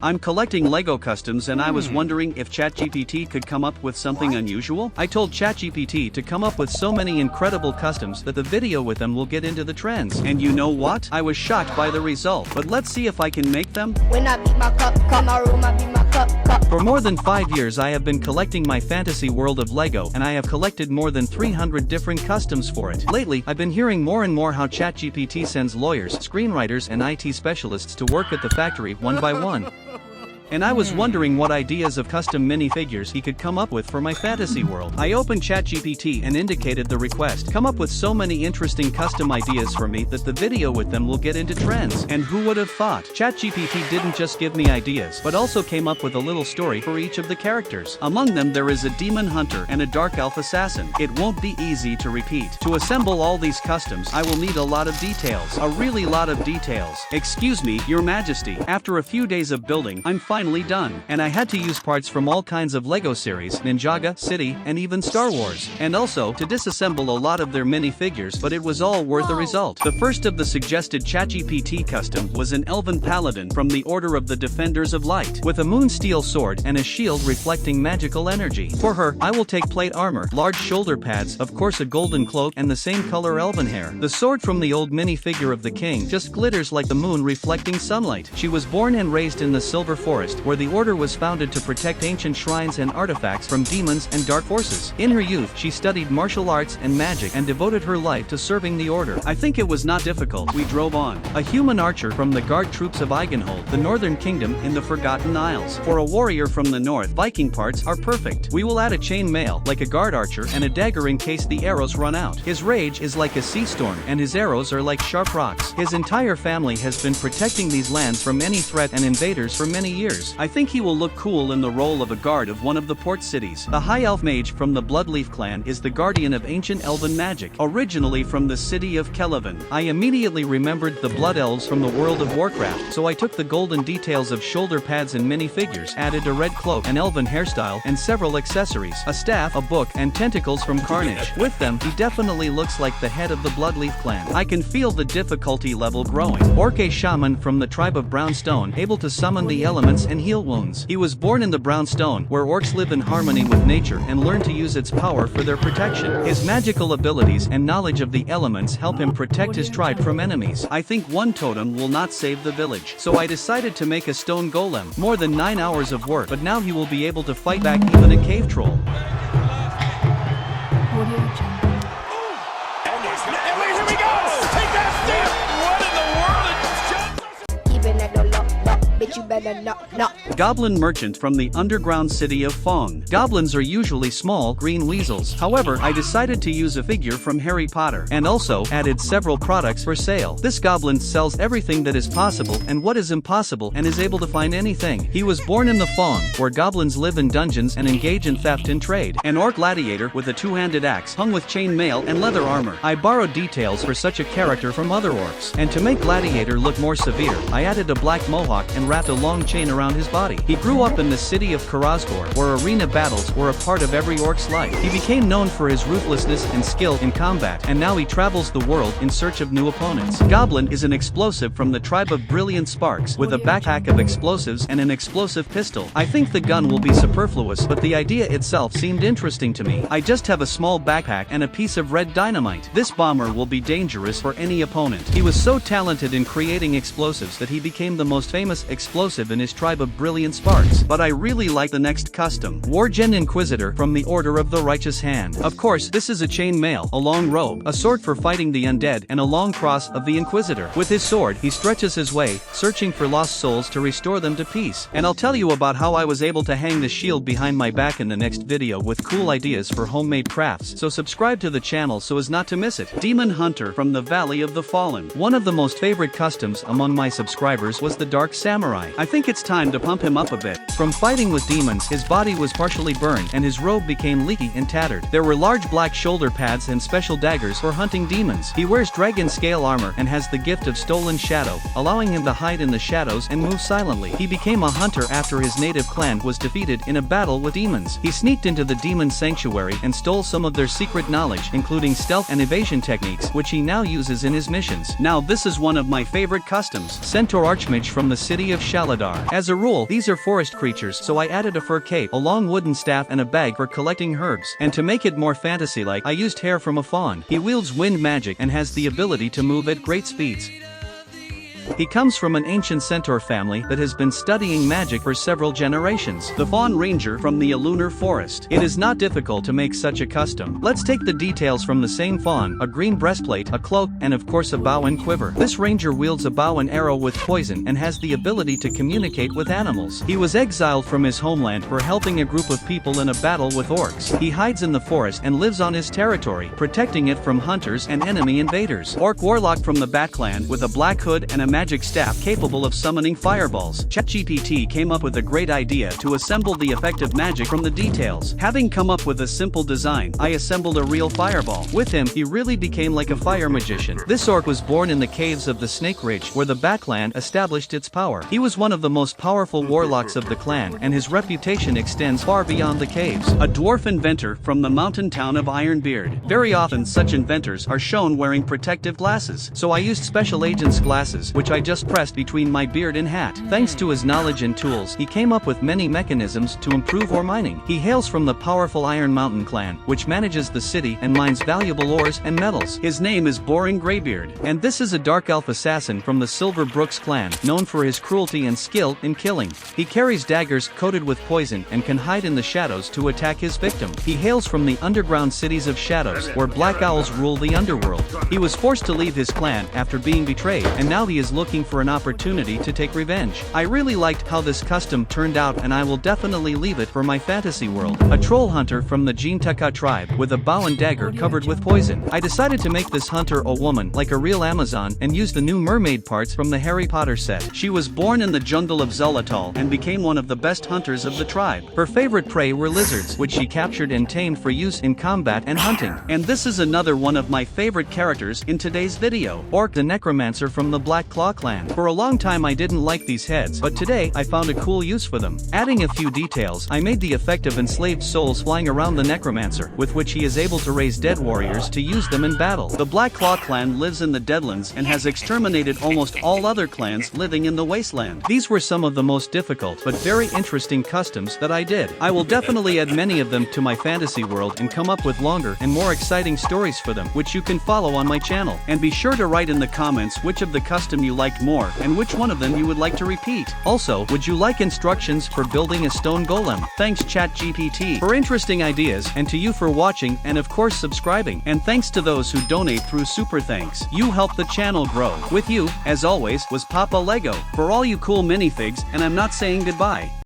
I'm collecting LEGO customs and I was wondering if ChatGPT could come up with something unusual. I told ChatGPT to come up with so many incredible customs that the video with them will get into the trends. And you know what? I was shocked by the result. But let's see if I can make them. When I beat my cup, come my room, I beat my cup. For more than 5 years I have been collecting my fantasy world of LEGO and I have collected more than 300 different customs for it. Lately, I've been hearing more and more how ChatGPT sends lawyers, screenwriters and IT specialists to work at the factory one by one. And I was wondering what ideas of custom minifigures he could come up with for my fantasy world. I opened ChatGPT and indicated the request. Come up with so many interesting custom ideas for me that the video with them will get into trends. And who would have thought? ChatGPT didn't just give me ideas, but also came up with a little story for each of the characters. Among them there is a demon hunter and a dark elf assassin. It won't be easy to repeat. To assemble all these customs, I will need a lot of details. A really lot of details. Excuse me, Your Majesty. After a few days of building, I'm finally done. And I had to use parts from all kinds of LEGO series, Ninjaga, City, and even Star Wars. And also, to disassemble a lot of their minifigures, but it was all worth the result. The first of the suggested ChatGPT custom was an Elven Paladin from the Order of the Defenders of Light, with a moonsteel sword and a shield reflecting magical energy. For her, I will take plate armor, large shoulder pads, of course a golden cloak, and the same color elven hair. The sword from the old minifigure of the king just glitters like the moon reflecting sunlight. She was born and raised in the Silver Forest, where the order was founded to protect ancient shrines and artifacts from demons and dark forces. In her youth, she studied martial arts and magic and devoted her life to serving the order. I think it was not difficult. We drove on. A human archer from the guard troops of Eigenhold, the northern kingdom in the Forgotten Isles. For a warrior from the north, Viking parts are perfect. We will add a chain mail, like a guard archer, and a dagger in case the arrows run out. His rage is like a sea storm, and his arrows are like sharp rocks. His entire family has been protecting these lands from any threat and invaders for many years. I think he will look cool in the role of a guard of one of the port cities. The High Elf Mage from the Bloodleaf clan is the guardian of ancient elven magic, originally from the city of Kelevin. I immediately remembered the Blood Elves from the world of Warcraft, so I took the golden details of shoulder pads and minifigures, added a red cloak, an elven hairstyle, and several accessories, a staff, a book, and tentacles from Carnage. With them, he definitely looks like the head of the Bloodleaf clan. I can feel the difficulty level growing. Orc shaman from the tribe of Brownstone, able to summon the elements and heal wounds. He was born in the Brownstone, where orcs live in harmony with nature and learn to use its power for their protection. His magical abilities and knowledge of the elements help him protect his tribe from enemies. I think one totem will not save the village, so I decided to make a stone golem. More than 9 hours of work, but now he will be able to fight back even a cave troll. You better not. Goblin merchant from the underground city of Fong. Goblins are usually small, green weasels. However, I decided to use a figure from Harry Potter, and also added several products for sale. This goblin sells everything that is possible and what is impossible and is able to find anything. He was born in the Fong, where goblins live in dungeons and engage in theft and trade. An orc gladiator with a two-handed axe, hung with chain mail and leather armor. I borrowed details for such a character from other orcs, and to make gladiator look more severe, I added a black mohawk and wrapped a long chain around his body. He grew up in the city of Karasgor, where arena battles were a part of every orc's life. He became known for his ruthlessness and skill in combat, and now he travels the world in search of new opponents. Goblin is an explosive from the tribe of Brilliant Sparks, with a backpack of explosives and an explosive pistol. I think the gun will be superfluous, but the idea itself seemed interesting to me. I just have a small backpack and a piece of red dynamite. This bomber will be dangerous for any opponent. He was so talented in creating explosives that he became the most famous explosive in his tribe of Brilliant Sparks. But I really like the next custom. Wargen Inquisitor from the Order of the Righteous Hand. Of course, this is a chain mail, a long robe, a sword for fighting the undead, and a long cross of the Inquisitor. With his sword, he stretches his way, searching for lost souls to restore them to peace. And I'll tell you about how I was able to hang the shield behind my back in the next video with cool ideas for homemade crafts, so subscribe to the channel so as not to miss it. Demon Hunter from the Valley of the Fallen. One of the most favorite customs among my subscribers was the Dark Samurai. I think it's time to pump him up a bit. From fighting with demons, his body was partially burned and his robe became leaky and tattered. There were large black shoulder pads and special daggers for hunting demons. He wears dragon scale armor and has the gift of stolen shadow, allowing him to hide in the shadows and move silently. He became a hunter after his native clan was defeated in a battle with demons. He sneaked into the demon sanctuary and stole some of their secret knowledge, including stealth and evasion techniques, which he now uses in his missions. Now this is one of my favorite customs. Centaur Archmage from the city of Shaladar. As a rule, these are forest creatures, so I added a fur cape, a long wooden staff and a bag for collecting herbs. And to make it more fantasy-like, I used hair from a fawn. He wields wind magic and has the ability to move at great speeds. He comes from an ancient Centaur family that has been studying magic for several generations. The Fawn Ranger from the Lunar Forest. It is not difficult to make such a custom. Let's take the details from the same fawn: a green breastplate, a cloak, and of course a bow and quiver. This ranger wields a bow and arrow with poison and has the ability to communicate with animals. He was exiled from his homeland for helping a group of people in a battle with orcs. He hides in the forest and lives on his territory, protecting it from hunters and enemy invaders. Orc Warlock from the Bat Clan with a black hood and a magic staff capable of summoning fireballs. ChatGPT came up with a great idea to assemble the effective magic from the details. Having come up with a simple design, I assembled a real fireball. With him, he really became like a fire magician. This orc was born in the caves of the Snake Ridge, where the Bat Clan established its power. He was one of the most powerful warlocks of the clan, and his reputation extends far beyond the caves. A dwarf inventor from the mountain town of Ironbeard. Very often such inventors are shown wearing protective glasses, so I used special agent's glasses, which I just pressed between my beard and hat. Thanks to his knowledge and tools, he came up with many mechanisms to improve ore mining. He hails from the powerful Iron Mountain clan, which manages the city and mines valuable ores and metals. His name is Boring Greybeard, and this is a dark elf assassin from the Silver Brooks clan, known for his cruelty and skill in killing. He carries daggers coated with poison and can hide in the shadows to attack his victim. He hails from the underground cities of shadows, where black owls rule the underworld. He was forced to leave his clan after being betrayed, and now he is looking for an opportunity to take revenge. I really liked how this custom turned out, and I will definitely leave it for my fantasy world. A troll hunter from the Jeentaka tribe with a bow and dagger covered with poison. I decided to make this hunter a woman, like a real Amazon, and use the new mermaid parts from the Harry Potter set. She was born in the jungle of Zulatal and became one of the best hunters of the tribe. Her favorite prey were lizards, which she captured and tamed for use in combat and hunting. And this is another one of my favorite characters in today's video, Orc the Necromancer from the Black Claw clan. For a long time I didn't like these heads, but today I found a cool use for them. Adding a few details, I made the effect of enslaved souls flying around the Necromancer, with which he is able to raise dead warriors to use them in battle. The Black Claw clan lives in the Deadlands and has exterminated almost all other clans living in the Wasteland. These were some of the most difficult but very interesting customs that I did. I will definitely add many of them to my fantasy world and come up with longer and more exciting stories for them, which you can follow on my channel. And be sure to write in the comments which of the custom you liked more and which one of them you would like to repeat. Also, would you like instructions for building a stone golem? Thanks ChatGPT for interesting ideas, and to you for watching and of course subscribing. And thanks to those who donate through Super Thanks. You help the channel grow. With you, as always, was Papa Lego. For all you cool minifigs, and I'm not saying goodbye.